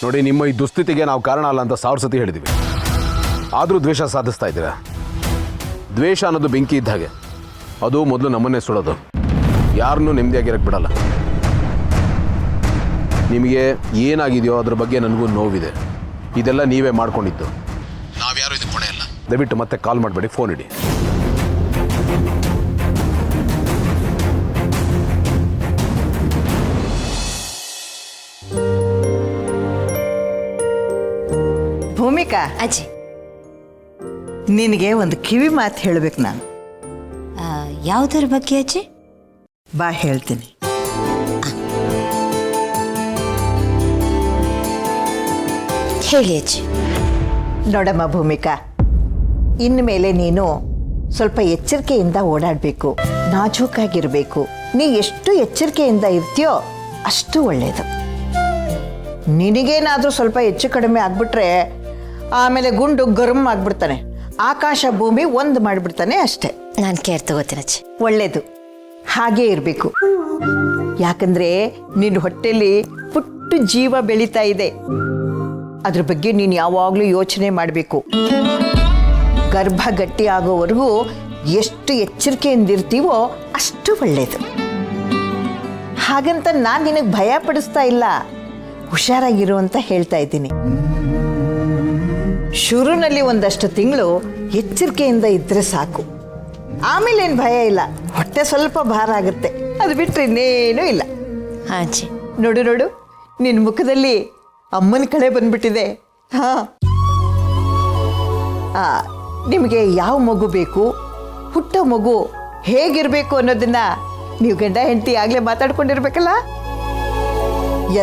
ನೋಡಿ, ನಿಮ್ಮ ಈ ದುಸ್ಥಿತಿಗೆ ನಾವು ಕಾರಣ ಅಲ್ಲ ಅಂತ 1000 ಸತಿ ಹೇಳಿದ್ದೀವಿ. ಆದರೂ ದ್ವೇಷ ಸಾಧಿಸ್ತಾ ಇದ್ದೀರಾ. ದ್ವೇಷ ಅನ್ನೋದು ಬೆಂಕಿ ಇದ್ದ ಹಾಗೆ. ಅದು ಮೊದಲು ನಮ್ಮನ್ನೇ ಸುಡೋದು, ಯಾರನ್ನೂ ನೆಮ್ಮದಿಯಾಗಿರಕ್ಕೆ ಬಿಡಲ್ಲ. ನಿಮಗೆ ಏನಾಗಿದೆಯೋ ಅದ್ರ ಬಗ್ಗೆ ನನಗೂ ನೋವಿದೆ. ಇದೆಲ್ಲ ನೀವೇ ಮಾಡ್ಕೊಂಡಿದ್ದು, ನಾವ್ಯಾರು ಇದಕ್ಕೆ ಹೊಣೆ ಅಲ್ಲ. ದಯವಿಟ್ಟು ಮತ್ತೆ ಕಾಲ್ ಮಾಡಬೇಡಿ, ಫೋನ್ ಇಡಿ. ಭೂಮಿಕಾ ಅಜ್ಜಿ, ನಿನಗೆ ಒಂದು ಕಿವಿ ಮಾತು ಹೇಳಬೇಕು ನಾನು. ಯಾವುದರ ಬಗ್ಗೆ ಅಜ್ಜಿ? ಬಾ ಹೇಳ್ತೀನಿ. ಹೇಳಿ ಅಜ್ಜಿ. ನೋಡಮ್ಮ ಭೂಮಿಕಾ, ಇನ್ಮೇಲೆ ನೀನು ಸ್ವಲ್ಪ ಎಚ್ಚರಿಕೆಯಿಂದ ಓಡಾಡಬೇಕು, ನಾಜೂಕಾಗಿರಬೇಕು. ನೀ ಎಷ್ಟು ಎಚ್ಚರಿಕೆಯಿಂದ ಇರ್ತೀಯೋ ಅಷ್ಟು ಒಳ್ಳೆಯದು. ನಿನಗೇನಾದರೂ ಸ್ವಲ್ಪ ಹೆಚ್ಚು ಕಡಿಮೆ ಆಗ್ಬಿಟ್ರೆ ಆಮೇಲೆ ಗುಂಡು ಗರಂ ಆಗ್ಬಿಡ್ತಾನೆ, ಆಕಾಶ ಭೂಮಿ ಒಂದು ಮಾಡಿಬಿಡ್ತಾನೆ ಅಷ್ಟೇ. ನಾನು ಕೇರ್ ತಗೋತೀನಿ ಅಜ್ಜಿ. ಒಳ್ಳೇದು, ಹಾಗೇ ಇರಬೇಕು. ಯಾಕಂದ್ರೆ ನಿನ್ನ ಹೊಟ್ಟೆಲಿ ಪುಟ್ಟ ಜೀವ ಬೆಳೀತಾ ಇದೆ. ಅದ್ರ ಬಗ್ಗೆ ನೀನು ಯಾವಾಗಲೂ ಯೋಚನೆ ಮಾಡಬೇಕು. ಗರ್ಭ ಗಟ್ಟಿ ಆಗೋವರೆಗೂ ಎಷ್ಟು ಎಚ್ಚರಿಕೆಯಿಂದಿರ್ತೀವೋ ಅಷ್ಟು ಒಳ್ಳೆಯದು. ಹಾಗಂತ ನಾನು ನಿನಗೆ ಭಯ ಪಡಿಸ್ತಾ ಇಲ್ಲ, ಹುಷಾರಾಗಿರು ಅಂತ ಹೇಳ್ತಾ ಇದ್ದೀನಿ. ಶುರುನಲ್ಲಿ ಒಂದಷ್ಟು ತಿಂಗಳು ಎಚ್ಚರಿಕೆಯಿಂದ ಇದ್ರೆ ಸಾಕು, ಆಮೇಲೆ ಏನು ಭಯ ಇಲ್ಲ. ಹೊಟ್ಟೆ ಸ್ವಲ್ಪ ಭಾರ ಆಗುತ್ತೆ, ಅದು ಬಿಟ್ಟರೆ ಇನ್ನೇನೂ ಇಲ್ಲ. ಹಾಂ ಅಜ್ಜಿ. ನೋಡು ನೋಡು, ನಿನ್ನ ಮುಖದಲ್ಲಿ ಅಮ್ಮನ ಕಡೆ ಬಂದ್ಬಿಟ್ಟಿದೆ. ಹಾಂ, ನಿಮಗೆ ಯಾವ ಮಗು ಬೇಕು, ಹುಟ್ಟೋ ಮಗು ಹೇಗಿರಬೇಕು ಅನ್ನೋದನ್ನ ನೀವು ಗಂಡ ಹೆಂಡತಿ ಆಗಲೇ ಮಾತಾಡ್ಕೊಂಡಿರ್ಬೇಕಲ್ಲ.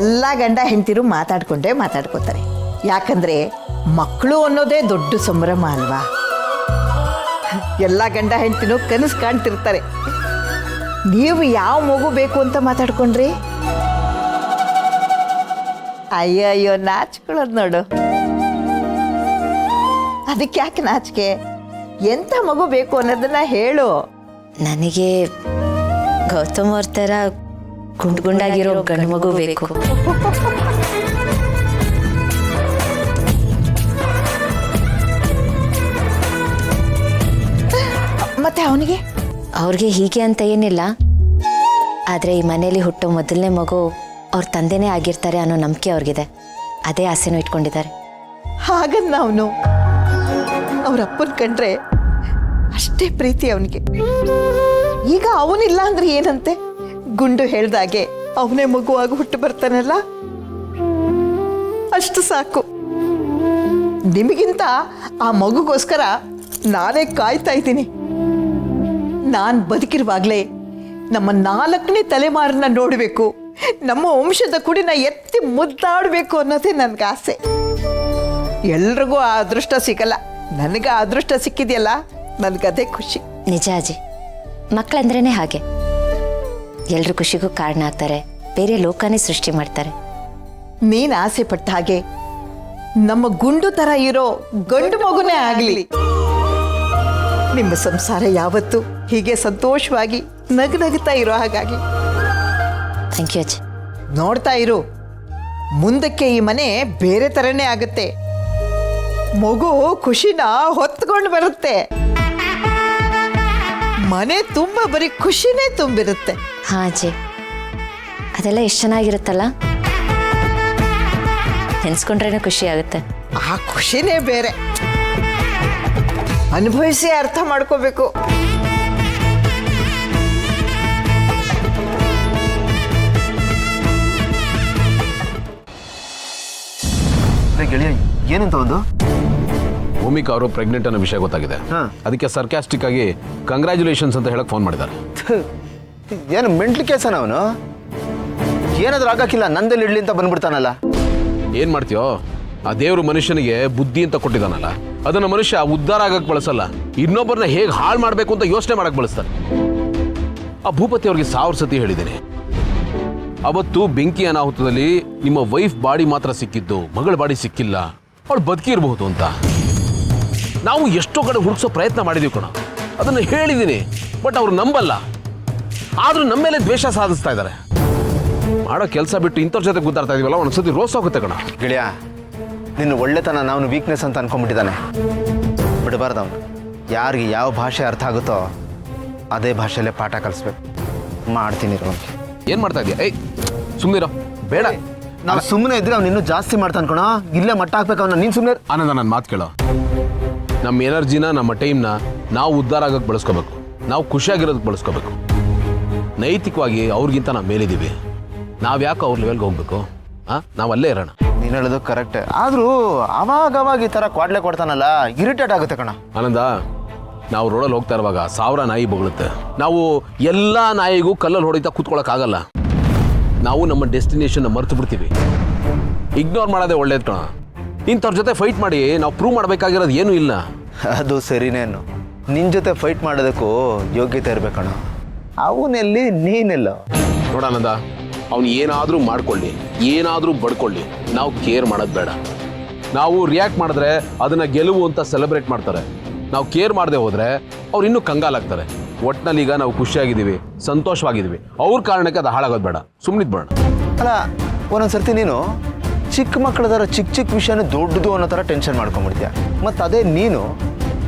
ಎಲ್ಲ ಗಂಡ ಹೆಂಡತಿರು ಮಾತಾಡ್ಕೋತಾರೆ. ಯಾಕಂದ್ರೆ ಮಕ್ಕಳು ಅನ್ನೋದೇ ದೊಡ್ಡ ಸಂಭ್ರಮ ಅಲ್ವಾ. ಎಲ್ಲ ಗಂಡ ಹೆಂಡತಿನೂ ಕನಸು ಕಾಣ್ತಿರ್ತಾರೆ. ನೀವು ಯಾವ ಮಗು ಬೇಕು ಅಂತ ಮಾತಾಡ್ಕೊಂಡ್ರಿ? ಅಯ್ಯಯ್ಯೋ, ನಾಚ್ಕೊಳ್ಳೋದು ನೋಡು. ಅದಕ್ಕೆ ಯಾಕೆ ನಾಚಿಕೆ? ಎಂಥ ಮಗು ಬೇಕು ಅನ್ನೋದನ್ನ ಹೇಳು. ನನಗೆ ಗೌತಮ್ ಅವ್ರ ಥರ ಗುಂಡಾಗಿರೋ ಗಂಡು ಮಗು ಬೇಕು. ಮತ್ತೆ ಅವನಿಗೆ? ಅವ್ರಿಗೆ ಹೀಗೆ ಅಂತ ಏನಿಲ್ಲ, ಆದರೆ ಈ ಮನೆಯಲ್ಲಿ ಹುಟ್ಟೋ ಮೊದಲನೇ ಮಗು ಅವ್ರ ತಂದೆನೇ ಆಗಿರ್ತಾರೆ ಅನ್ನೋ ನಂಬಿಕೆ ಅವ್ರಿಗಿದೆ. ಅದೇ ಆಸೆನೂ ಇಟ್ಕೊಂಡಿದ್ದಾರೆ. ಹಾಗನ್ನ ಅವನು ಅವ್ರ ಅಪ್ಪನ ಕಂಡ್ರೆ ಅಷ್ಟೇ ಪ್ರೀತಿ ಅವನಿಗೆ. ಈಗ ಅವನಿಲ್ಲ ಅಂದ್ರೆ ಏನಂತೆ, ಗುಂಡು ಹೇಳ್ದಾಗೆ ಅವನೇ ಮಗುವಾಗಿ ಹುಟ್ಟು ಬರ್ತಾನಲ್ಲ, ಅಷ್ಟು ಸಾಕು. ನಿಮಗಿಂತ ಆ ಮಗುಗೋಸ್ಕರ ನಾನೇ ಕಾಯ್ತಾ ಇದ್ದೀನಿ. ನಾನು ಬದುಕಿರುವಾಗಲೇ ನಮ್ಮ 4ನೇ ತಲೆಮಾರನ್ನ ನೋಡಬೇಕು, ನಮ್ಮ ವಂಶದ ಕುಡಿನ ಎತ್ತಿ ಮುದ್ದಾಡಬೇಕು ಅನ್ನೋದೇ ನನಗೆ ಆಸೆ. ಎಲ್ರಿಗೂ ಆ ಅದೃಷ್ಟ ಸಿಗಲ್ಲ, ನನಗೆ ಆ ಅದೃಷ್ಟ ಸಿಕ್ಕಿದೆಯಲ್ಲ, ನನಗದೇ ಖುಷಿ. ನಿಜ ಅಜ್ಜಿ, ಮಕ್ಕಳಂದ್ರೇ ಹಾಗೆ, ಎಲ್ರ ಖುಷಿಗೂ ಕಾರಣ ಆಗ್ತಾರೆ, ಬೇರೆ ಲೋಕನೇ ಸೃಷ್ಟಿ ಮಾಡ್ತಾರೆ. ನೀನು ಆಸೆ ಪಟ್ಟ ಹಾಗೆ ನಮ್ಮ ಗುಂಡು ಥರ ಇರೋ ಗಂಡು ಮಗುನೇ ಆಗಲಿ. ನಿಮ್ಮ ಸಂಸಾರ ಯಾವತ್ತೂ ಹೀಗೆ ಸಂತೋಷವಾಗಿ ನಗುತ್ತಾ ಇರೋ ಹಾಗಾಗಿ. ಥ್ಯಾಂಕ್ ಯು ಅಜ್ಜಿ. ನೋಡ್ತಾ ಇರು, ಮುಂದಕ್ಕೆ ಈ ಮನೆ ಬೇರೆ ಥರನೇ ಆಗುತ್ತೆ. ಮಗು ಖುಷಿನ ಹೊತ್ಕೊಂಡು ಬರುತ್ತೆ. ಮನೆ ತುಂಬ ಬರೀ ಖುಷಿನೇ ತುಂಬಿರುತ್ತೆ. ಹಾಂ ಅಜ್ಜಿ, ಅದೆಲ್ಲ ಎಷ್ಟು ಚೆನ್ನಾಗಿರುತ್ತಲ್ಲ, ನೆನ್ಸ್ಕೊಂಡ್ರೇನೆ ಖುಷಿ ಆಗುತ್ತೆ. ಆ ಖುಷಿನೇ ಬೇರೆ, ಅನುಭವಿಸಿ ಅರ್ಥ ಮಾಡ್ಕೋಬೇಕು. ಗೆಳೆಯ, ಏನಂತ ಒಂದು ಭೂಮಿಕಾ ಅವರು ಪ್ರೆಗ್ನೆಂಟ್ ಅನ್ನೋ ವಿಷಯ ಗೊತ್ತಾಗಿದೆ. ಅದಕ್ಕೆ ಸರ್ಕ್ಯಾಸ್ಟಿಕ್ ಆಗಿ ಕಂಗ್ರ್ಯಾಚುಲೇಷನ್ಸ್ ಅಂತ ಹೇಳಕ್ ಫೋನ್ ಮಾಡಿದ್ದಾರೆ. ಏನು ಮೆಂಟ್ಲಿ ಕೇಸನ ಅವನು? ಏನಾದ್ರೂ ಆಗಕ್ಕಿಲ್ಲ, ನಂದಲ್ಲಿ ಇಡ್ಲಿ ಅಂತ ಬಂದ್ಬಿಡ್ತಾನಲ್ಲ. ಏನ್ ಮಾಡ್ತೀಯೋ, ಆ ದೇವರು ಮನುಷ್ಯನಿಗೆ ಬುದ್ಧಿ ಅಂತ ಕೊಟ್ಟಿದ್ದಾನಲ್ಲ, ಅದನ್ನ ಮನುಷ್ಯ ಉದ್ಧಾರ ಆಗಕ್ಕೆ ಬಳಸಲ್ಲ, ಇನ್ನೊಬ್ಬರನ್ನ ಹೇಗೆ ಹಾಳು ಮಾಡಬೇಕು ಅಂತ ಯೋಚನೆ ಮಾಡಕ್ ಬಳಸ್ತಾನೆ. ಆ ಭೂಪತಿ ಅವ್ರಿಗೆ 1000 ಸತಿ ಹೇಳಿದ್ದೇನೆ, ಅವತ್ತು ಬೆಂಕಿ ಅನಾಹುತದಲ್ಲಿ ನಿಮ್ಮ ವೈಫ್ ಬಾಡಿ ಮಾತ್ರ ಸಿಕ್ಕಿದ್ದು, ಮಗಳ ಬಾಡಿ ಸಿಕ್ಕಿಲ್ಲ, ಅವಳು ಬದುಕಿರಬಹುದು ಅಂತ. ನಾವು ಎಷ್ಟೋ ಕಡೆ ಹುಡುಕ್ಸೋ ಪ್ರಯತ್ನ ಮಾಡಿದೀವಿ ಕಣ, ಅದನ್ನು ಹೇಳಿದ್ದೀನಿ. ಬಟ್ ಅವ್ರು ನಂಬಲ್ಲ, ಆದ್ರೂ ನಮ್ಮ ಮೇಲೆ ದ್ವೇಷ ಸಾಧಿಸ್ತಾ ಇದ್ದಾರೆ. ಮಾಡೋ ಕೆಲಸ ಬಿಟ್ಟು ಇಂಥವ್ರ ಜೊತೆ ಗುದ್ದಾಡ್ತಾ ಇದೀವಲ್ಲ ಒಂದ್ಸತಿ ರೋಸ್ ಹೋಗುತ್ತೆ ಕಣ. ಗೆಳೆಯ ನಿನ್ನ ಒಳ್ಳೆತನ ನಾವು ವೀಕ್ನೆಸ್ ಅಂತ ಅನ್ಕೊಂಡ್ಬಿಟ್ಟಿದ್ದಾನೆ. ಬಿಡಬಾರ್ದು ಅವನು. ಯಾರಿಗೆ ಯಾವ ಭಾಷೆ ಅರ್ಥ ಆಗುತ್ತೋ ಅದೇ ಭಾಷೆಯಲ್ಲೇ ಪಾಠ ಕಲಿಸ್ಬೇಕು. ಮಾಡ್ತೀನಿ ರೋನ್ಗೆ. ಏನು ಮಾಡ್ತಾ ಇದೆಯಾ? ಏಯ್ ಸುಮ್ಮನಿರೋ, ಬೇಡ. ನಾವು ಸುಮ್ಮನೆ ಇದ್ರೆ ಅವ್ನು ಇನ್ನೂ ಜಾಸ್ತಿ ಮಾಡ್ತಾನೆ ಕಣ. ಇಲ್ಲೇ ಮಟ್ಟ ಹಾಕ್ಬೇಕು ಅವನ್ನ. ನೀನು ಸುಮ್ಮನೆ ಆನಂದ, ನನ್ನ ಮಾತು ಕೇಳೋ. ನಮ್ಮ ಎನರ್ಜಿನ ನಮ್ಮ ಟೈಮ್ನ ನಾವು ಉದ್ಧಾರ ಆಗೋಕ್ಕೆ ಬಳಸ್ಕೋಬೇಕು. ನಾವು ಖುಷಿಯಾಗಿರೋದಕ್ಕೆ ಬಳಸ್ಕೋಬೇಕು. ನೈತಿಕವಾಗಿ ಅವ್ರಿಗಿಂತ ನಾವು ಮೇಲಿದ್ದೀವಿ. ನಾವು ಯಾಕೆ ಅವ್ರ ಲೆವೆಲ್ಗೆ ಹೋಗ್ಬೇಕು? ನಾವು ಅಲ್ಲೇ ಇರೋಣ. ನೀನು ಹೇಳೋದು ಕರೆಕ್ಟ್. ಆದರೂ ಅವಾಗ ಈ ಥರ ಕ್ವಾಡ್ಲೆ ಕೊಡ್ತಾನಲ್ಲ, ಇರಿಟೇಟ್ ಆಗುತ್ತೆ ಕಣ. ಆನಂದ, ನಾವು ರೋಡಲ್ಲಿ ಹೋಗ್ತಾ ಇರುವಾಗ 1000 ನಾಯಿ ಬೊಗಳುತ್ತೆ. ನಾವು ಎಲ್ಲ ನಾಯಿಗೂ ಕಲ್ಲಲ್ಲಿ ಹೊಡಿತಾ ಕೂತ್ಕೊಳ್ಳೋಕ್ಕಾಗಲ್ಲ. ನಾವು ನಮ್ಮ ಡೆಸ್ಟಿನೇಷನ್ನ ಮರೆತು ಬಿಡ್ತೀವಿ. ಇಗ್ನೋರ್ ಮಾಡೋದೇ ಒಳ್ಳೇದು ಕಣ. ಇಂಥವ್ರ ಜೊತೆ ಫೈಟ್ ಮಾಡಿ ನಾವು ಪ್ರೂವ್ ಮಾಡಬೇಕಾಗಿರೋದು ಏನೂ ಇಲ್ಲ. ಅದು ಸರಿನೇನು. ನಿನ್ನ ಜೊತೆ ಫೈಟ್ ಮಾಡೋದಕ್ಕೂ ಯೋಗ್ಯತೆ ಇರಬೇಕಣ್ಣ. ಅವನೆಲ್ಲಿ ನೀನೆಲ್ಲ. ನೋಡಾನಂದ, ಅವನು ಏನಾದರೂ ಮಾಡ್ಕೊಳ್ಳಿ, ಏನಾದರೂ ಬಡ್ಕೊಳ್ಳಿ, ನಾವು ಕೇರ್ ಮಾಡೋದು ಬೇಡ. ನಾವು ರಿಯಾಕ್ಟ್ ಮಾಡಿದ್ರೆ ಅದನ್ನು ಗೆಲುವು ಅಂತ ಸೆಲೆಬ್ರೇಟ್ ಮಾಡ್ತಾರೆ. ನಾವು ಕೇರ್ ಮಾಡದೆ ಹೋದರೆ ಅವ್ರು ಇನ್ನೂ ಕಂಗಾಲಾಗ್ತಾರೆ. ಒಟ್ಟಿನಲ್ಲಿ ಈಗ ನಾವು ಖುಷಿಯಾಗಿದ್ದೀವಿ, ಸಂತೋಷವಾಗಿದ್ದೀವಿ. ಅವ್ರ ಕಾರಣಕ್ಕೆ ಅದು ಹಾಳಾಗೋದು ಬೇಡ. ಸುಮ್ಮನಿದ್ ಬೇಡ. ಅಲ್ಲ, ಒಂದೊಂದು ಸರ್ತಿ ನೀನು ಚಿಕ್ಕ ಮಕ್ಕಳದಾರ ಚಿಕ್ಕ ವಿಷಯನ ದೊಡ್ಡದು ಅನ್ನೋ ಥರ ಟೆನ್ಷನ್ ಮಾಡ್ಕೊಂಡ್ಬಿಡ್ತೀಯ. ಮತ್ತು ಅದೇ ನೀನು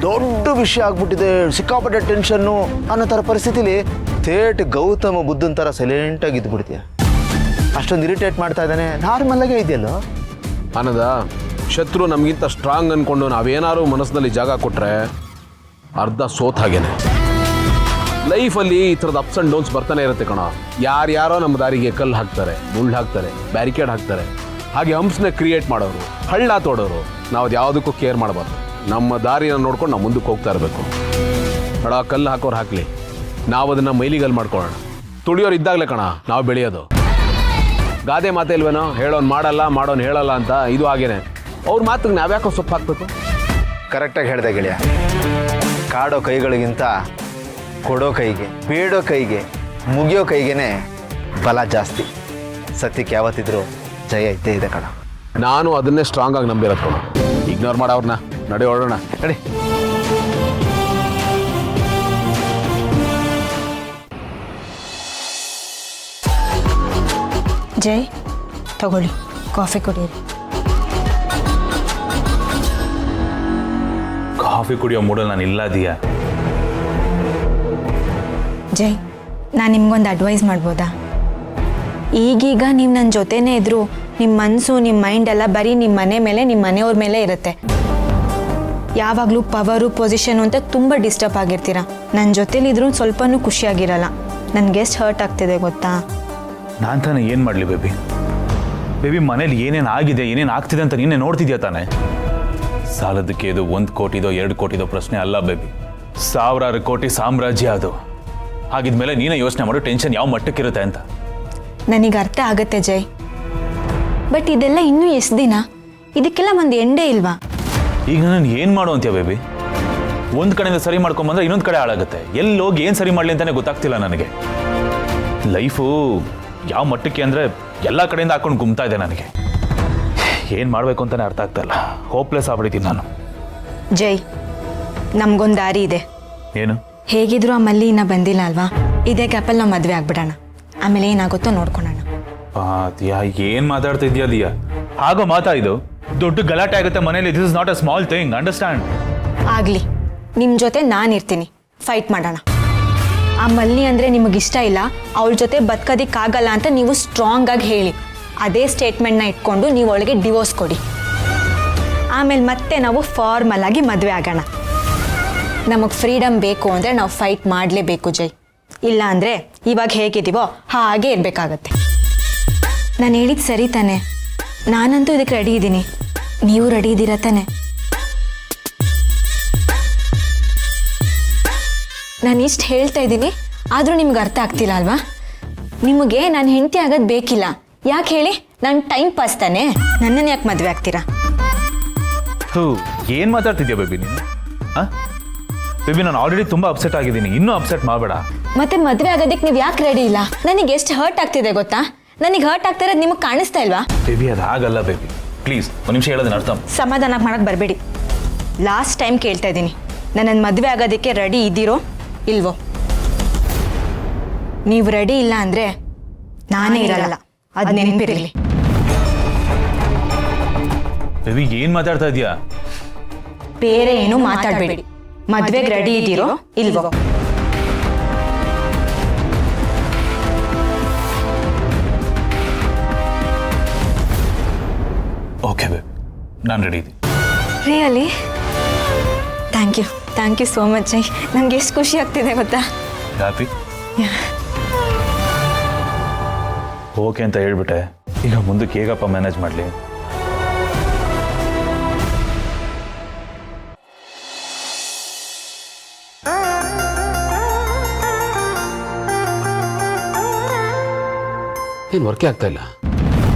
ದೊಡ್ಡ ವಿಷಯ ಆಗ್ಬಿಟ್ಟಿದೆ, ಸಿಕ್ಕಾಪಟ್ಟೆ ಟೆನ್ಷನ್ನು ಅನ್ನೋ ಥರ ಪರಿಸ್ಥಿತಿಲಿ ಥೇಟ್ ಗೌತಮ ಬುದ್ಧನ ಥರ ಸೈಲೆಂಟಾಗಿ ಇದ್ಬಿಡ್ತೀಯ. ಅಷ್ಟೊಂದು ಇರಿಟೇಟ್ ಮಾಡ್ತಾ ಇದ್ದಾನೆ. ನಾರ್ಮಲ್ಲಾಗೇ ಇದೆಯಲ್ಲೋ. ಆನಂದ, ಶತ್ರು ನಮಗಿಂತ ಸ್ಟ್ರಾಂಗ್ ಅಂದ್ಕೊಂಡು ನಾವೇನಾದ್ರು ಮನಸ್ಸಿನಲ್ಲಿ ಜಾಗ ಕೊಟ್ಟರೆ ಅರ್ಧ ಸೋತ್ ಹಾಗೇನೆ. ಲೈಫಲ್ಲಿ ಈ ಥರದ ಅಪ್ಸ್ ಆ್ಯಂಡ್ ಡೌನ್ಸ್ ಬರ್ತಾನೆ ಇರುತ್ತೆ ಕಣ. ಯಾರ್ಯಾರೋ ನಮ್ಮ ದಾರಿಗೆ ಕಲ್ಲು ಹಾಕ್ತಾರೆ, ಮುಳ್ಳು ಹಾಕ್ತಾರೆ, ಬ್ಯಾರಿಕೇಡ್ ಹಾಕ್ತಾರೆ. ಹಾಗೆ ಹಂಪ್ಸ್ನ ಕ್ರಿಯೇಟ್ ಮಾಡೋರು, ಹಳ್ಳ ತೋಡೋರು. ನಾವು ಅದು ಯಾವುದಕ್ಕೂ ಕೇರ್ ಮಾಡಬಾರ್ದು. ನಮ್ಮ ದಾರಿನ ನೋಡ್ಕೊಂಡು ನಾವು ಮುಂದಕ್ಕೆ ಹೋಗ್ತಾ ಇರಬೇಕು. ಹಳ ಕಲ್ಲು ಹಾಕೋರು ಹಾಕಲಿ, ನಾವು ಅದನ್ನು ಮೈಲಿಗಲ್ಲಿ ಮಾಡ್ಕೊಳ್ಳೋಣ. ತುಳಿಯೋರು ಇದ್ದಾಗಲೇ ಕಣ ನಾವು ಬೆಳೆಯೋದು. ಗಾದೆ ಮಾತೇ ಇಲ್ವೇನೋ, ಹೇಳೋನು ಮಾಡಲ್ಲ, ಮಾಡೋನು ಹೇಳಲ್ಲ ಅಂತ. ಇದು ಹಾಗೇನೆ. ಅವ್ರ ಮಾತಿಗೆ ನಾವ್ಯಾಕೋ ಸೊಪ್ಪು ಹಾಕ್ಬೇಕು? ಕರೆಕ್ಟಾಗಿ ಹೇಳಿದೆ ಗೆಳೆಯ. ಕಾಡೋ ಕೈಗಳಿಗಿಂತ ಕೊಡೋ ಕೈಗೆ, ಬೇಡೋ ಕೈಗೆ, ಮುಗಿಯೋ ಕೈಗೇನೆ ಬಲ ಜಾಸ್ತಿ. ಸತ್ಯಕ್ಕೆ ಯಾವತ್ತಿದ್ರು ಜಯ ಇದ್ದೇ ಇದೆ ಕಣ. ನಾನು ಅದನ್ನೇ ಸ್ಟ್ರಾಂಗ್ ಆಗಿ ನಂಬಿರೋದು ಕಣ. ಇಗ್ನೋರ್ ಮಾಡೋರ್ನ. ನಡೆ ಹೊರಡೋಣ, ನಡಿ. ಜೈ, ತಗೊಳ್ಳಿ, ಕಾಫಿ ಕುಡಿಯಿರಿ. ಕಾಫಿ ಕುಡಿಯೋ ಮೂಡಲ್ಲಿ ನಾನು ಇಲ್ಲ ದಿಯಾ. ಜೈ, ನಾನು ನಿಮ್ಗೊಂದು ಅಡ್ವೈಸ್ ಮಾಡ್ಬೋದಾ? ಈಗೀಗ ನೀವು ನನ್ನ ಜೊತೆನೇ ಇದ್ದರೂ ನಿಮ್ಮ ಮನಸ್ಸು, ನಿಮ್ಮ ಮೈಂಡ್ ಎಲ್ಲ ಬರೀ ನಿಮ್ಮ ಮನೆ ಮೇಲೆ, ನಿಮ್ಮ ಮನೆಯವ್ರ ಮೇಲೆ ಇರುತ್ತೆ. ಯಾವಾಗಲೂ ಪವರು, ಪೊಸಿಷನು ಅಂತ ತುಂಬ ಡಿಸ್ಟರ್ಬ್ ಆಗಿರ್ತೀರ. ನನ್ನ ಜೊತೇಲಿದ್ರೂ ಸ್ವಲ್ಪನೂ ಖುಷಿಯಾಗಿರಲ್ಲ. ನನಗೆ ಎಷ್ಟು ಹರ್ಟ್ ಆಗ್ತಿದೆ ಗೊತ್ತಾ? ನಾನು ತಾನೇ ಏನು ಮಾಡಲಿ ಬೇಬಿ? ಮನೇಲಿ ಏನೇನು ಆಗಿದೆ, ಏನೇನು ಆಗ್ತಿದೆ ಅಂತ ನೀನೇ ನೋಡ್ತಿದ್ಯಾ ತಾನೆ? ಸಾಲದಕ್ಕೆ ಇದು 1 ಕೋಟಿದೋ 2 ಕೋಟಿದೋ ಪ್ರಶ್ನೆ ಅಲ್ಲ ಬೇಬಿ. 1000 ಕೋಟಿ ಸಾಮ್ರಾಜ್ಯ ಅದು. ಹಾಗಿದ್ಮೇಲೆ ನೀನೇ ಯೋಚನೆ ಮಾಡು ಟೆನ್ಷನ್ ಯಾವ ಮಟ್ಟಕ್ಕಿರುತ್ತೆ ಅಂತ. ನನಗೆ ಅರ್ಥ ಆಗುತ್ತೆ ಜೈ, ಬಟ್ ಇದೆಲ್ಲ ಇನ್ನೂ ಎಷ್ಟು ದಿನ? ಇದಕ್ಕೆಲ್ಲ ಒಂದು ಎಂಡೇ ಇಲ್ವಾ? ಈಗ ನಾನು ಏನು ಮಾಡು ಅಂತೀಯ ಬೇಬಿ? ಒಂದು ಕಡೆಯಿಂದ ಸರಿ ಮಾಡ್ಕೊಂಬಂದ್ರೆ ಇನ್ನೊಂದು ಕಡೆ ಹಾಳಾಗುತ್ತೆ. ಎಲ್ಲಿ ಹೋಗಿ ಏನು ಸರಿ ಮಾಡಲಿ ಅಂತಲೇ ಗೊತ್ತಾಗ್ತಿಲ್ಲ ನನಗೆ. ಲೈಫು ಯಾವ ಮಟ್ಟಕ್ಕೆ ಅಂದರೆ ಎಲ್ಲ ಕಡೆಯಿಂದ ಹಾಕೊಂಡು ಗುಮ್ತಾ ಇದೆ ನನಗೆ. ಏನು ಮಾಡಬೇಕು ಅಂತಲೇ ಅರ್ಥ ಆಗ್ತಾಯಿಲ್ಲ. ಹೋಪ್ಲೆಸ್ ಆಗ್ಬಿಡ್ತೀನಿ ನಾನು. ಜೈ, ನಮಗೊಂದು ದಾರಿ ಇದೆ. ಏನು? ಹೇಗಿದ್ರು ಆ ಮಲ್ಲಿ ಇನ್ನೂ ಬಂದಿಲ್ಲ ಅಲ್ವಾ? ಇದೇ ಗ್ಯಾಪಲ್ಲಿ ನಾವು ಮದುವೆ ಆಗ್ಬಿಡೋಣ. ಆಮೇಲೆ ಏನಾಗುತ್ತೋ ನೋಡ್ಕೊಳ್ಳೋಣ. ದಿಯಾ, ಏನು ಮಾತಾಡ್ತಿದ್ಯಾ ದಿಯಾ? ಹಾಗೋ ಮಾತಾ ಇದು? ದೊಡ್ಡ ಗಲಾಟೆ ಆಗುತ್ತೆ ಮನೇಲಿ. This is not a small thing, understand? ಆಗಲಿ, ನಿಮ್ಮ ಜೊತೆ ನಾನಿರ್ತೀನಿ. ಫೈಟ್ ಮಾಡೋಣ. ಆ ಮಲ್ಲಿ ಅಂದರೆ ನಿಮಗಿಷ್ಟ ಇಲ್ಲ, ಅವಳ ಜೊತೆ ಬದುಕೋದಕ್ಕಾಗಲ್ಲ ಅಂತ ನೀವು ಸ್ಟ್ರಾಂಗ್ ಆಗಿ ಹೇಳಿ. ಅದೇ ಸ್ಟೇಟ್ಮೆಂಟ್ನ ಇಟ್ಕೊಂಡು ನೀವು ಅವಳಿಗೆ ಡಿವೋರ್ಸ್ ಕೊಡಿ. ಆಮೇಲೆ ಮತ್ತೆ ನಾವು ಫಾರ್ಮಲ್ ಆಗಿ ಮದುವೆ ಆಗೋಣ. ನಮಗೆ ಫ್ರೀಡಮ್ ಬೇಕು ಅಂದರೆ ನಾವು ಫೈಟ್ ಮಾಡಲೇಬೇಕು ಜೈ. ಇಲ್ಲ ಅಂದರೆ ಇವಾಗ ಹೇಗಿದ್ದೀವೋ ಹಾಗೆ ಇರಬೇಕಾಗತ್ತೆ. ನಾನು ಹೇಳಿದ್ದು ಸರಿ ತಾನೆ? ನಾನಂತೂ ಇದಕ್ಕೆ ರೆಡಿ ಇದ್ದೀನಿ. ನೀವು ರೆಡಿ ಇದ್ದೀರಾ ತಾನೆ? ನಾನು ಇಷ್ಟು ಹೇಳ್ತಾ ಇದ್ದೀನಿ, ಆದರೂ ನಿಮ್ಗೆ ಅರ್ಥ ಆಗ್ತಿಲ್ಲ ಅಲ್ವಾ? ನಿಮಗೆ ನಾನು ಹೆಂಡತಿ ಆಗೋದು ಬೇಕಿಲ್ಲ. ಯಾಕೆ ಹೇಳಿ? ನಾನು ಟೈಮ್ ಪಾಸ್ ತಾನೆ. ನನ್ನನ್ನು ಯಾಕೆ ಮದುವೆ ಆಗ್ತೀರಾ? ಏನು ಮಾತಾಡ್ತಿದ್ಯಾ ಬೇಬಿ ನೀನು? ಬೇಬಿ, ನಾನು ಆಲ್ರೆಡಿ ತುಂಬ ಅಪ್ಸೆಟ್ ಆಗಿದ್ದೀನಿ. ಇನ್ನೂ ಅಪ್ಸೆಟ್ ಮಾಡಬೇಡ. ಮತ್ತೆ ಮದುವೆ ಆಗೋದಕ್ಕೆ ನೀವು ಯಾಕೆ ರೆಡಿ ಇಲ್ಲ? ನನಗೆ ಎಷ್ಟು ಹರ್ಟ್ ಆಗ್ತಿದೆ ಗೊತ್ತಾ? ನನಗೆ ಹರ್ಟ್ ಆಗ್ತಿರೋದು ನಿಮಗೆ ಕಾಣಿಸ್ತಾ ಇಲ್ವಾ? ಬೇಬಿ, ಅದು ಆಗಲ್ಲ ಬೇಬಿ. ಪ್ಲೀಸ್ ಒಂದು ನಿಮಿಷ ಹೇಳೋದನ್ನ ಅರ್ಥ. ಸಮಾಧಾನ ಮಾಡಕ್ಕೆ ಬರಬೇಡಿ. ಲಾಸ್ಟ್ ಟೈಮ್ ಕೇಳ್ತಾ ಇದ್ದೀನಿ, ನನ್ನನ್ನು ಮದುವೆ ಆಗೋದಕ್ಕೆ ರೆಡಿ ಇದ್ದೀರೋ ಇಲ್ವೋ? ನೀವು ರೆಡಿ ಇಲ್ಲ ಅಂದರೆ ನಾನೇ ಇರಲ್ಲ. ಅದು ನೆನಪಿರಲಿ. ಬೇಬಿ ಏನ್ ಮಾತಾಡ್ತಾ ಇದೀಯಾ? ಬೇರೆ ಏನು ಮಾತಾಡಬೇಡಿ. ಮದ್ವೆಗೆ ರೆಡಿ ಇದ್ದೀರೋ ಇಲ್ವೋ? ಓಕೆ ಬೇಬಿ, ನಾನು ರೆಡಿ ಇದ್ದೀನಿ. Really? Thank you so much. ನಂಗೆ ಎಷ್ಟು ಖುಷಿ ಆಗ್ತಿದೆ ಗೊತ್ತಾ? ಹ್ಯಾಪಿ? ಓಕೆ ಅಂತ ಹೇಳ್ಬಿಟ್ಟೆ. ಈಗ ಮುಂದಕ್ಕೆ ಹೇಗಪ್ಪ ಮ್ಯಾನೇಜ್ ಮಾಡಲಿ? ಏನು ವರ್ಕೇ ಆಗ್ತಾ ಇಲ್ಲ.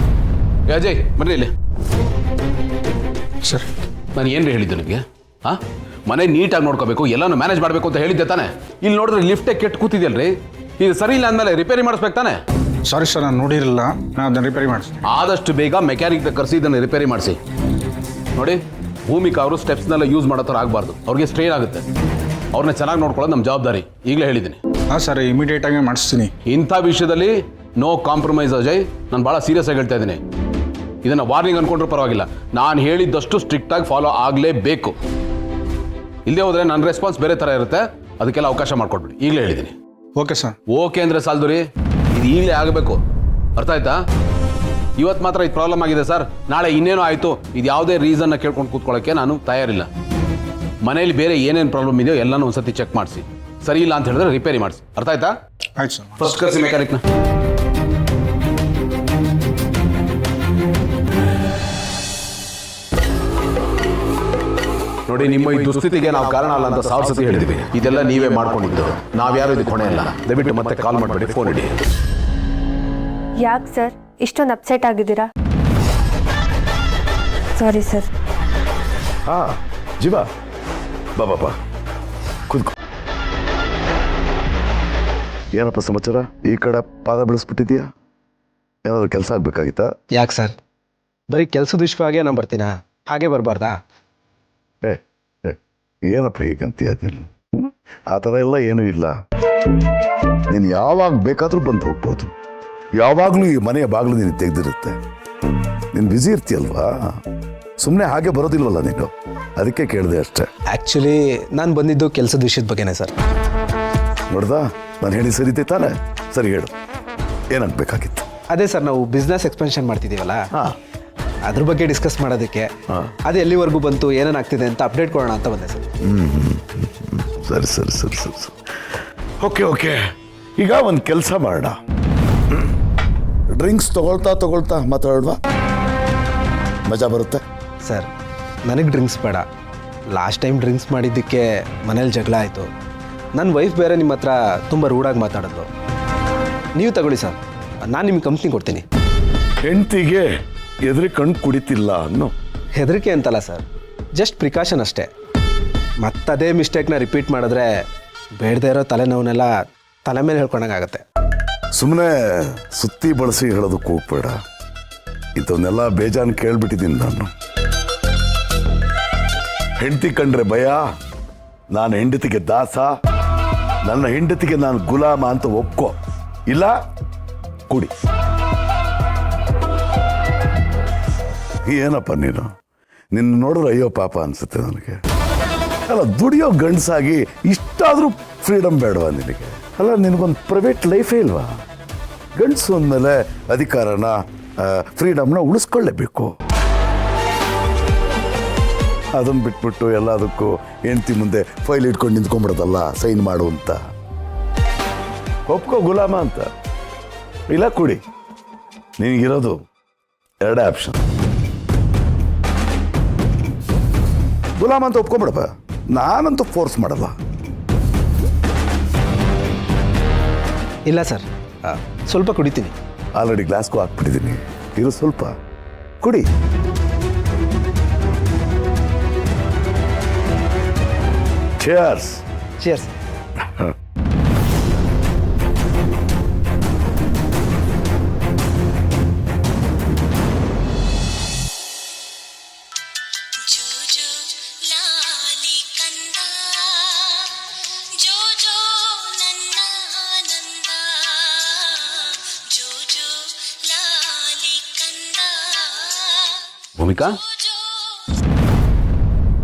ಅಜಯ್ ಬನ್ನಿ ಇಲ್ಲಿ. ಸರ್ ನಾನು ಏನು ಹೇಳಿದ್ದೆ ನಿಮಗೆ? ಹಾಂ, ಮನೆ ನೀಟಾಗಿ ನೋಡ್ಕೋಬೇಕು, ಎಲ್ಲನೂ ಮ್ಯಾನೇಜ್ ಮಾಡಬೇಕು ಅಂತ ಹೇಳಿದ್ದೆ ತಾನೆ. ಇಲ್ಲಿ ನೋಡಿದ್ರೆ ಲಿಫ್ಟೇ ಕೆಟ್ಟು ಕೂತಿದ್ಯಲ್ರಿ. ಇದು ಸರಿ ಇಲ್ಲ ಅಂದಮೇಲೆ ರಿಪೇರಿ ಮಾಡಿಸ್ಬೇಕು ತಾನೆ. ಸಾರಿ ಸರ್, ನಾನು ನೋಡಿರಲಿಲ್ಲ, ನಾನು ಅದನ್ನು ರಿಪೇರಿ ಮಾಡಿಸ್ತೀನಿ. ಆದಷ್ಟು ಬೇಗ ಮೆಕ್ಯಾನಿಕ್ ಕರೆಸಿ ಇದನ್ನು ರಿಪೇರಿ ಮಾಡಿಸಿ. ನೋಡಿ, ಭೂಮಿಕಾ ಅವರು ಸ್ಟೆಪ್ಸ್ನೆಲ್ಲ ಯೂಸ್ ಮಾಡೋ ಥರ ಆಗಬಾರ್ದು. ಅವ್ರಿಗೆ ಸ್ಟ್ರೈನ್ ಆಗುತ್ತೆ. ಅವ್ರನ್ನ ಚೆನ್ನಾಗಿ ನೋಡ್ಕೊಳ್ಳೋದು ನಮ್ಮ ಜವಾಬ್ದಾರಿ. ಈಗಲೇ ಹೇಳಿದ್ದೀನಿ. ಹಾಂ ಸರ್, ಇಮಿಡಿಯೇಟಾಗಿ ಮಾಡಿಸ್ತೀನಿ. ಇಂಥ ವಿಷಯದಲ್ಲಿ ನೋ ಕಾಂಪ್ರಮೈಸ್ ಅಜಯ್. ನಾನು ಭಾಳ ಸೀರಿಯಸ್ ಆಗಿ ಹೇಳ್ತಾ ಇದ್ದೀನಿ. ಇದನ್ನು ವಾರ್ನಿಂಗ್ ಅಂದ್ಕೊಂಡ್ರೂ ಪರವಾಗಿಲ್ಲ. ನಾನು ಹೇಳಿದ್ದಷ್ಟು ಸ್ಟ್ರಿಕ್ಟಾಗಿ ಫಾಲೋ ಆಗಲೇಬೇಕು. ಇಲ್ಲದೆ ಹೋದರೆ ನನ್ನ ರೆಸ್ಪಾನ್ಸ್ ಬೇರೆ ಥರ ಇರುತ್ತೆ. ಅದಕ್ಕೆಲ್ಲ ಅವಕಾಶ ಮಾಡಿಕೊಡ್ಬಿಡಿ. ಈಗಲೇ ಹೇಳಿದ್ದೀನಿ. Okay sir. ಓಕೆ ಅಂದರೆ ಸಾಲದು ರೀ, ಇದು ಈಗಲೇ ಆಗಬೇಕು. ಅರ್ಥ ಆಯ್ತಾ? ಇವತ್ತು ಮಾತ್ರ ಇದು ಪ್ರಾಬ್ಲಮ್ ಆಗಿದೆ ಸರ್, ನಾಳೆ ಇನ್ನೇನೋ ಆಯಿತು, ಇದು ಯಾವುದೇ ರೀಸನ್ನ ಕೇಳ್ಕೊಂಡು ಕೂತ್ಕೊಳ್ಳೋಕ್ಕೆ ನಾನು ತಯಾರಿಲ್ಲ. ಮನೇಲಿ ಬೇರೆ ಏನೇನು ಪ್ರಾಬ್ಲಮ್ ಇದೆಯೋ ಎಲ್ಲನೂ ಒಂದ್ಸತಿ ಚೆಕ್ ಮಾಡಿಸಿ. ಸರಿ ಇಲ್ಲ ಅಂತ ಹೇಳಿದ್ರೆ ರಿಪೇರಿ ಮಾಡಿಸಿ. ಅರ್ಥ ಆಯ್ತಾ? ಆಯ್ತು ಸರ್. ಫಸ್ಟ್ ಕರೆಸಿ ಮೆಕ್ಯಾನಿಕ್ನ. ನೋಡಿ, ನಿಮ್ಮ ಈ ದುಸ್ಥಿತಿಗೆ ನಾವು ಕಾರಣ ಅಲ್ಲ ಅಂತ ಸಾವಿರ ಸತಿ ಹೇಳಿದ್ವಿ. ಇದೆಲ್ಲ ನೀವೇ ಮಾಡ್ಕೊಂಡಿದ್ದು, ನಾವ್ಯಾರು ಇದಕ್ಕೆ ಹೊಣೆ ಇಲ್ಲ. ದಯವಿಟ್ಟು ಮತ್ತೆ ಕಾಲ್ ಮಾಡಬೇಡಿ, ಫೋನ್ ಇಡಿ. ಯಾಕೆ ಸರ್ ಇಷ್ಟೊಂದು ಅಪ್ಸೆಟ್ ಆಗಿದ್ದೀರಾ? Sorry sir. ಹಾ ಜೀವ, ಬಾ ಕೂತ್ಕೋ. ಏನಪ್ಪ ಸಮಾಚಾರ? ಈ ಕಡೆ ಪಾದ ಬೆಳೆಸ್ಬಿಟ್ಟಿದ್ಯಾ? ಏನಾದ್ರು ಕೆಲಸ ಆಗ್ಬೇಕಾಗಿತ್ತಾ? ಯಾಕೆ ಸರ್, ಬರೀ ಕೆಲಸದ ವಿಷಯವಾಗೇ ನಾನು ಬರ್ತೀನಾ? ಹಾಗೆ ಬರಬಾರ್ದಾ? ಏನಪ್ಪ ಹೀಗಂತೀಯ? ಆ ಥರ ಎಲ್ಲ ಏನೂ ಇಲ್ಲ. ನೀನು ಯಾವಾಗ ಬೇಕಾದರೂ ಬಂದು ಹೋಗ್ಬೋದು. ಯಾವಾಗಲೂ ಈ ಮನೆಯ ಬಾಗಿಲು ನೀನು ತೆಗೆದಿರುತ್ತೆ. ನೀನು ಬ್ಯುಸಿ ಇರ್ತೀಯಲ್ವಾ, ಸುಮ್ಮನೆ ಹಾಗೆ ಬರೋದಿಲ್ವಲ್ಲ ನೀನು, ಅದಕ್ಕೆ ಕೇಳಿದೆ ಅಷ್ಟೇ. ಆ್ಯಕ್ಚುಲಿ ನಾನು ಬಂದಿದ್ದು ಕೆಲಸದ ವಿಷಯದ ಬಗ್ಗೆನೇ ಸರ್. ನೋಡ್ದಾ, ನಾನು ಹೇಳಿ ಸರಿತೆ ತಾನೆ? ಸರಿ ಹೇಳು, ಏನಾಗಬೇಕಾಗಿತ್ತು? ಅದೇ ಸರ್, ನಾವು ಬಿಸ್ನೆಸ್ ಎಕ್ಸ್ಪೆನ್ಷನ್ ಮಾಡ್ತಿದ್ದೀವಲ್ಲ, ಹಾಂ, ಅದ್ರ ಬಗ್ಗೆ ಡಿಸ್ಕಸ್ ಮಾಡೋದಕ್ಕೆ. ಅದು ಎಲ್ಲಿವರೆಗೂ ಬಂತು, ಏನೇನಾಗ್ತಿದೆ ಅಂತ ಅಪ್ಡೇಟ್ ಕೊಡೋಣ ಅಂತ ಬಂದೆ ಸರ್. ಸರಿ. ಓಕೆ, ಈಗ ಒಂದು ಕೆಲಸ ಮಾಡೋಣ. ಡ್ರಿಂಕ್ಸ್ ತಗೊಳ್ತಾ ಮಾತಾಡೋಣ, ಮಜಾ ಬರುತ್ತೆ. ಸರ್, ನನಗೆ ಡ್ರಿಂಕ್ಸ್ ಬೇಡ. ಲಾಸ್ಟ್ ಟೈಮ್ ಡ್ರಿಂಕ್ಸ್ ಮಾಡಿದ್ದಕ್ಕೆ ಮನೇಲಿ ಜಗಳ ಆಯಿತು. ನನ್ನ ವೈಫ್ ಬೇರೆ ನಿಮ್ಮ ಹತ್ರ ತುಂಬ ರೂಢಾಗಿ ಮಾತಾಡಿದ್ಲು. ನೀವು ತಗೊಳ್ಳಿ ಸರ್, ನಾನು ನಿಮ್ಗೆ ಕಂಪ್ನಿ ಕೊಡ್ತೀನಿ. ಹೆಂಡತಿಗೆ ಎದುರು ಕಣ್ಣು ಕುಡಿತಿಲ್ಲ ಅನ್ನೋ ಹೆದರಿಕೆ ಅಂತಲ್ಲ ಸರ್, ಜಸ್ಟ್ ಪ್ರಿಕಾಷನ್ ಅಷ್ಟೇ. ಮತ್ತದೇ ಮಿಸ್ಟೇಕ್ನ ರಿಪೀಟ್ ಮಾಡಿದ್ರೆ ಬೇಡದೇ ಇರೋ ತಲೆನೋವನ್ನೆಲ್ಲ ತಲೆ ಮೇಲೆ ಹೇಳ್ಕೊಂಡಂಗಾಗತ್ತೆ. ಸುಮ್ಮನೆ ಸುತ್ತಿ ಬಳಸಿ ಹೇಳೋದಕ್ಕೆ ಹೋಗ್ಬೇಡ. ಇದನ್ನೆಲ್ಲ ಬೇಜಾನ್ ಕೇಳ್ಬಿಟ್ಟಿದ್ದೀನಿ ನಾನು. ಹೆಂಡತಿ ಕಂಡ್ರೆ ಭಯ, ನಾನು ಹೆಂಡತಿಗೆ ದಾಸ, ನನ್ನ ಹೆಂಡತಿಗೆ ನಾನು ಗುಲಾಮ ಅಂತ ಒಪ್ಕೋ, ಇಲ್ಲ ಕುಡಿ. ಏನಪ್ಪ ನಿನ್ನ ನೋಡಿದ್ರೆ ಅಯ್ಯೋ ಪಾಪ ಅನ್ಸುತ್ತೆ ನನಗೆ. ಅಲ್ಲ, ದುಡಿಯೋ ಗಂಡಸಾಗಿ ಇಷ್ಟಾದರೂ ಫ್ರೀಡಮ್ ಬೇಡವಾ ನಿನಗೆ? ಅಲ್ಲ, ನಿನಗೊಂದು ಪ್ರೈವೇಟ್ ಲೈಫೇ ಇಲ್ವಾ? ಗಂಡಸು ಅಂದಮೇಲೆ ಅಧಿಕಾರನ, ಫ್ರೀಡಮ್ನ ಉಳಿಸ್ಕೊಳ್ಳೇಬೇಕು. ಅದನ್ನು ಬಿಟ್ಬಿಟ್ಟು ಎಲ್ಲದಕ್ಕೂ ಹೆಂಡತಿ ಮುಂದೆ ಫೈಲ್ ಇಟ್ಕೊಂಡು ನಿಂತ್ಕೊಂಡ್ಬಿಡೋದಲ್ಲ, ಸೈನ್ ಮಾಡು ಅಂತ. ಒಪ್ಕೋ ಗುಲಾಮ ಅಂತ, ಇಲ್ಲ ಕುಡಿ. ನಿನಗಿರೋದು ಎರಡೇ ಆಪ್ಷನ್. ಗುಲಾಮ ಅಂತ ಒಪ್ಕೊಂಬಿಡಪ್ಪ, ನಾನಂತೂ ಫೋರ್ಸ್ ಮಾಡಲ್ಲ. ಇಲ್ಲ ಸರ್, ಸ್ವಲ್ಪ ಕುಡಿತೀನಿ. ಆಲ್ರೆಡಿ ಗ್ಲಾಸ್ಗೂ ಹಾಕ್ಬಿಟ್ಟಿದ್ದೀನಿ, ಇರು ಸ್ವಲ್ಪ ಕುಡಿ. ಚೇರ್ಸ್. ಚಿಯರ್ಸ್. ಭೂಮಿಕಾ,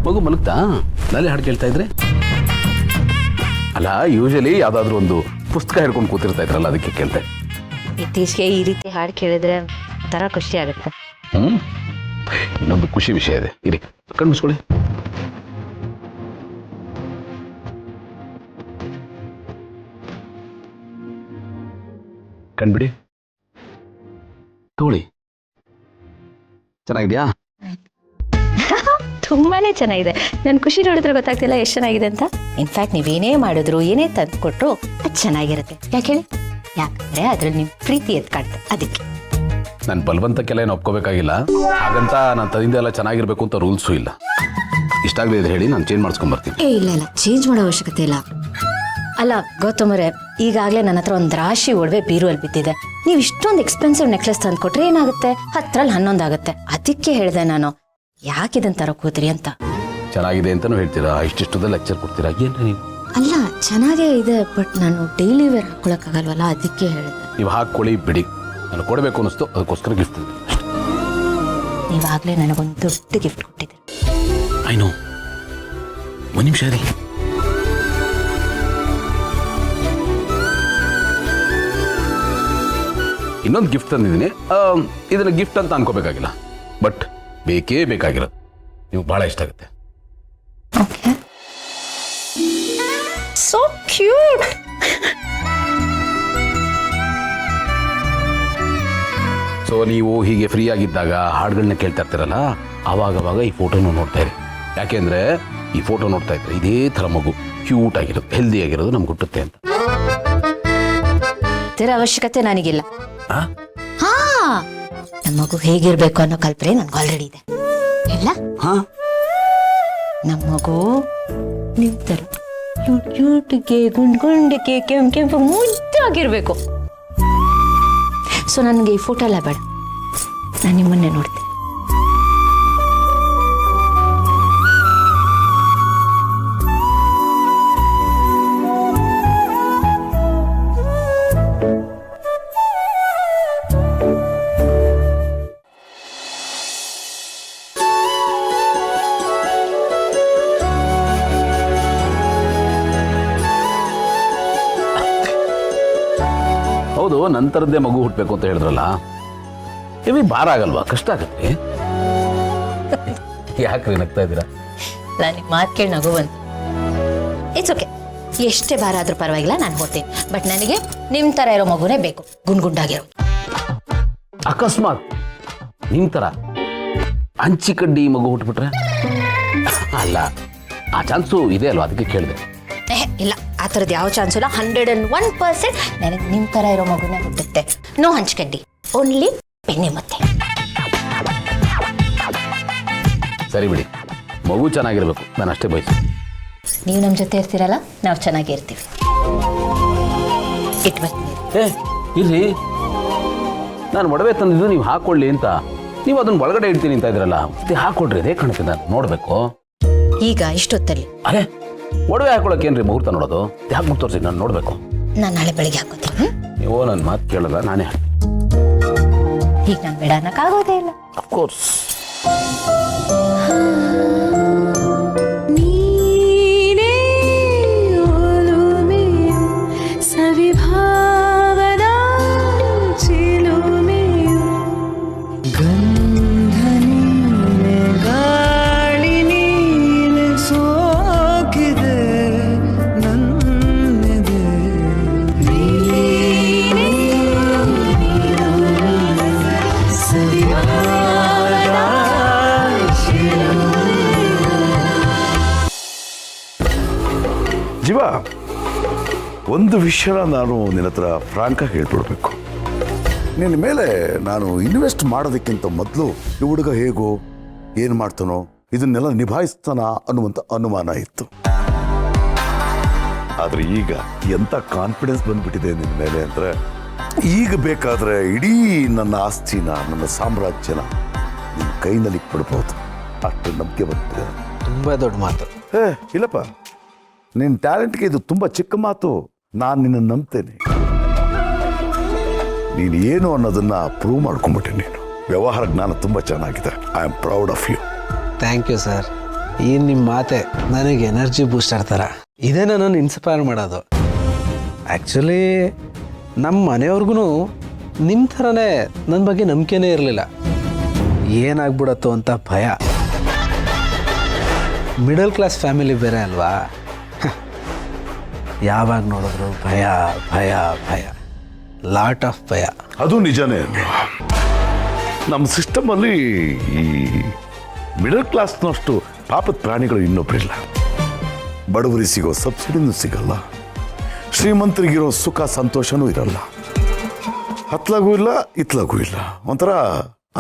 ಮಗು ಮಲಗ್ತಾ? ನಾಳೆ ಹಾಡು ಕೇಳ್ತಾ ಇದ್ರೆ? ಅಲ್ಲ, ಯೂಶಲಿ ಯಾವ್ದಾದ್ರು ಒಂದು ಪುಸ್ತಕ ಹಿಡ್ಕೊಂಡು ಕೂತಿರ್ತಾ ಇದ್ರಲ್ಲ, ಅದಕ್ಕೆ ಕೇಳ್ತೆ. ಇತ್ತೀಚೆಗೆ ಈ ರೀತಿ ಹಾಡು ಕೇಳಿದ್ರೆ ಒಂಥರ ಖುಷಿ ಆಗುತ್ತೆ. ಇನ್ನೊಂದು ಖುಷಿ ವಿಷಯ ಇದೆ, ಇರಿ ಕಣ್ಮಿಸ್ಕೊಳ್ಳಿ. ಕಣ್ಬಿಡಿ, ತಗೊಳ್ಳಿ. ಚೆನ್ನಾಗಿದ್ಯಾ? ತುಂಬಾನೇ ಚೆನ್ನಾಗಿದೆ. ನನ್ನ ಖುಷಿ ನೋಡಿದ್ರೆ ಗೊತ್ತಾಗ್ತಿಲ್ಲ ಎಷ್ಟು ಚೆನ್ನಾಗಿದೆ ಅಂತ. ಇನ್ಫ್ಯಾಕ್ಟ್ ನೀವೇನೇ ಮಾಡಿದ್ರು, ಏನೇ ತಂದು ಕೊಟ್ಟರು ಅದು ಚೆನ್ನಾಗಿರುತ್ತೆ. ಯಾಕೆ ಹೇಳಿ? ಯಾಕಂದ್ರೆ ಅದ್ರಲ್ಲಿ ನಿಮ್ಮ ಪ್ರೀತಿ ಎದ್ದು ಕಾಡ್ತೆ, ಅದಕ್ಕೆ. ನಾನು ಬಲವಂತಕ್ಕೆಲ್ಲ ಏನು ಒಪ್ಕೋಬೇಕಾಗಿಲ್ಲ, ಹಾಗಂತ ನಾನು ತಂದಿಂದ ಎಲ್ಲ ಚೆನ್ನಾಗಿರ್ಬೇಕು ಅಂತ ರೂಲ್ಸು ಇಲ್ಲ. ಇಷ್ಟ ಆಗದೆ ಇದ್ರೆ ಹೇಳಿ, ನಾನು ಚೇಂಜ್ ಮಾಡಿಸ್ಕೊಂಡ್ಬರ್ತೀನಿ. ಇಲ್ಲ ಚೇಂಜ್ ಮಾಡೋ ಅವಶ್ಯಕತೆ ಇಲ್ಲ. ಅಲ್ಲ ಗೌತಮರೇ, ಈಗಾಗಲೇ ನನ್ನ ಹತ್ರ ಒಂದು ರಾಶಿ ಒಡವೆ ಬೀರುವಲ್ಲಿ ಬಿದ್ದಿದೆ. ನೀವು ಇಷ್ಟೊಂದು ಎಕ್ಸ್ಪೆನ್ಸಿವ್ ನೆಕ್ಲೆಸ್ ತಂದು ಕೊಟ್ರೆ ಏನಾಗುತ್ತೆ? 10ರಲ್ಲಿ 11 ಆಗುತ್ತೆ. ಅದಕ್ಕೆ ಹೇಳಿದೆ ನಾನು, ಯಾಕಿದಂತ ತರಕ್ಕೆ ಹೋದ್ರಿ ಅಂತ. ಚೆನ್ನಾಗಿದೆ ಅಂತಲೂ ಹೇಳ್ತೀರಾ, ಇಷ್ಟಿಷ್ಟದ ಲೆಕ್ಚರ್ ಕೊಡ್ತೀರಾ, ಏನ್ರಿ ನೀವು? ಅಲ್ಲ ಚೆನ್ನಾಗೇ ಇದೆ, ಬಟ್ ನಾನು ಡೈಲಿ ವೇರ್ ಹಾಕೊಳಕ್ಕಾಗಲ್ವಲ್ಲ, ಅದಕ್ಕೆ ಹೇಳಿದೆ. ನೀವು ಹಾಕೊಳ್ಳಿ ಬಿಡಿ, ನಾನು ಕೊಡಬೇಕು ಅನ್ನಿಸ್ತು, ಅದಕ್ಕೋಸ್ಕರ ಗಿಫ್ಟ್ ತಂದೆ. ನೀವಾಗಲೇ ನನಗೊಂದು ದೊಡ್ಡ ಗಿಫ್ಟ್ ಕೊಟ್ಟಿದ್ದೀರಿ. ಐನೋ, ಒಂದು ನಿಮಿಷ ರೀ. ಇನ್ನೊಂದು ಗಿಫ್ಟ್ ತಂದಿದ್ದೀನಿ. ಇದನ್ನ ಗಿಫ್ಟ್ ಅಂತ ಅನ್ಕೋಬೇಕಾಗಿಲ್ಲ, ಬಟ್ ಬೇಕೇ ಬೇಕಾಗಿರೋದು. ನೀವು ಬಹಳ ಇಷ್ಟ ಆಗುತ್ತೆ. Okay, so cute. ಸೊ ನೀವು ಹೀಗೆ ಫ್ರೀ ಆಗಿದ್ದಾಗ ಹಾಡುಗಳನ್ನ ಕೇಳ್ತಾ ಇರ್ತೀರಲ್ಲ, ಆವಾಗವಾಗ ಈ ಫೋಟೋನ ನೋಡ್ತಾ ಇರಿ. ಯಾಕೆಂದ್ರೆ ಈ ಫೋಟೋ ನೋಡ್ತಾ ಇದ್ರೆ ಇದೇ ಥರ ಮಗು ಕ್ಯೂಟ್ ಆಗಿರೋದು, ಹೆಲ್ದಿ ಆಗಿರೋದು ನಮ್ಗೆ ಹುಟ್ಟುತ್ತೆ ಅಂತ. ಇದರ ಅವಶ್ಯಕತೆ ನನಗಿಲ್ಲ. ನಮ್ಮ ಮಗು ಹೇಗಿರ್ಬೇಕು ಅನ್ನೋ ಕಲ್ಪನೆ ನನ್ಗೆ ಆಲ್ರೆಡಿ ಇದೆ. ಇಲ್ಲ, ನಮ್ಮ ಮಗು ನಿಮ್ ತರ ಕ್ಯೂಟ್ಗೆ ಗುಂಡ್ಗೆ ಕೆಂಪು ಮುದ್ದಾಗಿರ್ಬೇಕು. ಸೊ ನನಗೆ ಈ ಫೋಟೋ ಎಲ್ಲ ಬೇಡ, ನಾನು ನಿಮ್ಮನ್ನೇ ನೋಡ್ತೀನಿ. ಹೌದು, ನಂತರದ್ದೇ ಮಗು ಹುಟ್ಟಬೇಕು ಅಂತ ಹೇಳಿದ್ರಲ್ಲ, ಇವಿ ಭಾರ ಆಗಲ್ವಾ? ಕಷ್ಟ ಆಗತ್ತೆ. ಯಾಕ್ರಿ ನಗ್ತಾ ಇದ್ದೀರಾ? ನನಗೆ ಮಾತು ಕೇಳಿ ನಗು ಬಂತು. ಇಟ್ಸ್ ಓಕೆ, ಎಷ್ಟೇ ಭಾರ ಆದ್ರೂ ಪರವಾಗಿಲ್ಲ, ನಾನು ಹೋಗ್ತೀನಿ. ಬಟ್ ನನಗೆ ನಿಮ್ ತರ ಇರೋ ಮಗುನೇ ಬೇಕು, ಗುಂಡ್ಗುಂಡಾಗಿರೋ. ಅಕಸ್ಮಾತ್ ನಿಮ್ ತರ ಹಂಚಿ ಕಡ್ಡಿ ಮಗು ಹುಟ್ಬಿಟ್ರೆ? ಅಲ್ಲ, ಆ ಚಾನ್ಸು ಇದೆ ಅಲ್ವಾ, ಅದಕ್ಕೆ ಕೇಳಿದೆ. ಇಲ್ಲ, ಆ ಥರದ್ದು ಯಾವ ಚಾನ್ಸು ಇಲ್ಲ. 101% ನನಗೆ ನಿಮ್ಮ ಥರ ಇರೋ ಮಗುನೇ ಹುಟ್ಟುತ್ತೆ. ನೋ ಹಂಚ್ಕಡ್ಡಿ, ಓನ್ಲಿ ಬೆಣ್ಣೆ ಮತ್ತೆ. ಸರಿ ಬಿಡಿ, ಮಗು ಚೆನ್ನಾಗಿರ್ಬೇಕು, ನಾನು ಅಷ್ಟೇ ಬಯಸು. ನೀವು ನಮ್ಮ ಜೊತೆ ಇರ್ತೀರಲ್ಲ, ನಾವು ಚೆನ್ನಾಗಿ ಇರ್ತೀವಿ. ಇಟ್ಬರ್ತೀನಿ. ಇರ್ರಿ, ನಾನು ಒಡವೆ ತಂದಿದ್ದು ನೀವು ಹಾಕೊಳ್ಳಿ ಅಂತ, ನೀವು ಅದನ್ನ ಒಳಗಡೆ ಇಡ್ತೀನಿ ಅಂತ ಇದ್ರಲ್ಲ, ಹಾಕೊಡ್ರಿ, ಅದೇ ಕಾಣುತ್ತೆ, ನಾನು ನೋಡ್ಬೇಕು. ಈಗ ಇಷ್ಟೊತ್ತಲ್ಲಿ ಅರೆ, ಒಡವೆ ಹಾಕೊಳಕ್ಕೆ ಏನ್ರಿ ಮುಹೂರ್ತ ನೋಡೋದು? ಯಾಕೆ ತೋರಿಸಿ, ನಾನು ನೋಡ್ಬೇಕು. ನಾನು ನಾಳೆ ಬೆಳಿಗ್ಗೆ ಹಾಕೋತೀನಿ. ನೀವು ನನ್ನ ಮಾತು ಕೇಳಲ್ಲ, ನಾನೇ ಹಾಕ್ತೀನಿ. ಈಗ ನಾನು ಬೇಡ ಅನ್ನಕ್ಕಾಗೋದೇ ಇಲ್ಲ. ಅಫ್ಕೋರ್ಸ್. ಜೀವ, ಒಂದು ವಿಷಯನ ನಾನು ನಿನ್ನ ಹತ್ರ ಫ್ರಾಂಕಾಗಿ ಹೇಳ್ಬಿಡ್ಬೇಕು. ನಿನ್ನ ಮೇಲೆ ನಾನು ಇನ್ವೆಸ್ಟ್ ಮಾಡೋದಕ್ಕಿಂತ ಮೊದಲು ಈ ಹುಡುಗ ಹೇಗೋ, ಏನು ಮಾಡ್ತಾನೋ, ಇದನ್ನೆಲ್ಲ ನಿಭಾಯಿಸ್ತಾನ ಅನ್ನುವಂಥ ಅನುಮಾನ ಇತ್ತು. ಆದರೆ ಈಗ ಎಂಥ ಕಾನ್ಫಿಡೆನ್ಸ್ ಬಂದ್ಬಿಟ್ಟಿದೆ ನಿನ್ನ ಮೇಲೆ ಅಂದರೆ, ಈಗ ಬೇಕಾದರೆ ಇಡೀ ನನ್ನ ಆಸ್ತಿನ, ನನ್ನ ಸಾಮ್ರಾಜ್ಯನ ನಿನ್ನ ಕೈನಲ್ಲಿ ಕೊಡ್ಬೋದು, ಅಷ್ಟು ನಂಬಿಕೆ ಬಂದ್ಬಿಟ್ಟಿದೆ. ತುಂಬ ದೊಡ್ಡ ಮಾತು. ಇಲ್ಲಪ್ಪ, ನಿನ್ನ ಟ್ಯಾಲೆಂಟ್ಗೆ ಇದು ತುಂಬ ಚಿಕ್ಕ ಮಾತು. ನಾನು ನಿನ್ನನ್ನು ನಂಬ್ತೇನೆ. ನೀನು ಏನು ಅನ್ನೋದನ್ನ ಪ್ರೂವ್ ಮಾಡ್ಕೊಂಬಿಟ್ಟೆ. ನೀನು ವ್ಯವಹಾರ ಜ್ಞಾನ ತುಂಬ ಚೆನ್ನಾಗಿದೆ. I am proud of you. Thank you sir. ಈ ನಿಮ್ಮ ಮಾತೆ ನನಗೆ ಎನರ್ಜಿ ಬೂಸ್ಟರ್ ಥರ. ಇದೇ ನನ್ನನ್ನು ಇನ್ಸ್ಪೈರ್ ಮಾಡೋದು. ಆ್ಯಕ್ಚುಲಿ ನಮ್ಮ ಮನೆಯವ್ರಿಗೂ ನಿಮ್ಮ ಥರನೇ ನನ್ನ ಬಗ್ಗೆ ನಂಬಿಕೆನೇ ಇರಲಿಲ್ಲ. ಏನಾಗ್ಬಿಡತ್ತೋ ಅಂತ ಭಯ. ಮಿಡಲ್ ಕ್ಲಾಸ್ ಫ್ಯಾಮಿಲಿ ಬೇರೆ ಅಲ್ವಾ, ಯಾವಾಗ ನೋಡಿದ್ರು ಭಯ ಭಯ ಭಯ, ಲಾಟ್ ಆಫ್ ಭಯ. ಅದು ನಿಜನೇ ಅಲ್ವಾ? ನಮ್ಮ ಸಿಸ್ಟಮಲ್ಲಿ ಈ ಮಿಡಲ್ ಕ್ಲಾಸ್ನಷ್ಟು ಪಾಪದ ಪ್ರಾಣಿಗಳು ಇನ್ನೊಬ್ಬರಿಲ್ಲ. ಬಡವರಿಗೆ ಸಿಗೋ ಸಬ್ಸಿಡಿನೂ ಸಿಗಲ್ಲ, ಶ್ರೀಮಂತರಿಗಿರೋ ಸುಖ ಸಂತೋಷನೂ ಇರಲ್ಲ. ಹತ್ಲಾಗೂ ಇಲ್ಲ ಇತ್ಲಾಗೂ ಇಲ್ಲ, ಒಂಥರ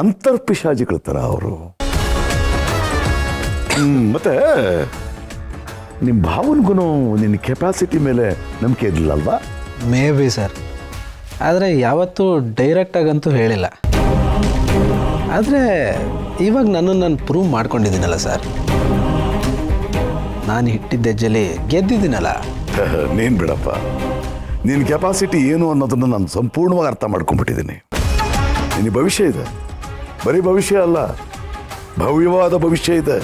ಅಂತರ್ಪಿಶಾಚಿಗಳ ಥರ ಅವರು. ಮತ್ತೆ ನಿಮ್ಮ ಭಾವನಿಗೂ ನಿನ್ನ ಕೆಪಾಸಿಟಿ ಮೇಲೆ ನಂಬಿಕೆ ಇರಲಿಲ್ಲಲ್ವಾ? ಮೇ ಬಿ ಸರ್, ಆದರೆ ಯಾವತ್ತೂ ಡೈರೆಕ್ಟಾಗಂತೂ ಹೇಳಿಲ್ಲ. ಆದರೆ ಇವಾಗ ನಾನು ಪ್ರೂವ್ ಮಾಡ್ಕೊಂಡಿದ್ದೀನಲ್ಲ ಸರ್. ನಾನು ಇಟ್ಟಿದ್ದ ಹೆಜ್ಜೆಲಿ ಗೆದ್ದಿದ್ದೀನಲ್ಲ. ನೀನು ಬಿಡಪ್ಪ, ನಿನ್ನ ಕೆಪಾಸಿಟಿ ಏನು ಅನ್ನೋದನ್ನು ನಾನು ಸಂಪೂರ್ಣವಾಗಿ ಅರ್ಥ ಮಾಡ್ಕೊಂಡ್ಬಿಟ್ಟಿದ್ದೀನಿ. ನಿನ್ನ ಭವಿಷ್ಯ ಇದೆ, ಬರೀ ಭವಿಷ್ಯ ಅಲ್ಲ, ಭವ್ಯವಾದ ಭವಿಷ್ಯ ಇದೆ.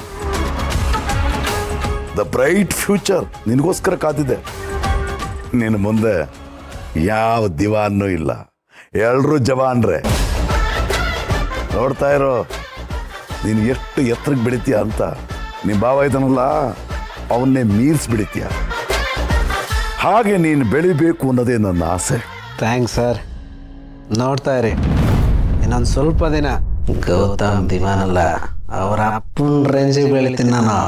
ದ ಬ್ರೈಟ್ ಫ್ಯೂಚರ್ ನಿನಗೋಸ್ಕರ ಕಾದಿದೆ. ನಿನ್ನ ಮುಂದೆ ಯಾವ ದಿವಾನ್ನೂ ಇಲ್ಲ, ಎಲ್ಲರೂ ಜವಾನ್ರೆ. ನೋಡ್ತಾ ಇರೋ ನೀನು ಎಷ್ಟು ಎತ್ತರಕ್ಕೆ ಬೆಳಿತೀಯ ಅಂತ. ನಿಮ್ಮ ಭಾವ ಇದನ್ನಲ್ಲ, ಅವನ್ನೇ ಮೀರಿಸ್ಬಿಡಿತೀಯ. ಹಾಗೆ ನೀನು ಬೆಳಿಬೇಕು ಅನ್ನೋದೇ ನನ್ನ ಆಸೆ. Thanks sir. ನೋಡ್ತಾ ಇರಿ, ಇನ್ನೊಂದು ಸ್ವಲ್ಪ ದಿನ ಗೌತಮ್ ದಿವಾನಲ್ಲ, ಅವರ ಅಪ್ಪನ ರೇಂಜಿಗೆ ಬೆಳಿತೀನಿ ನಾನು.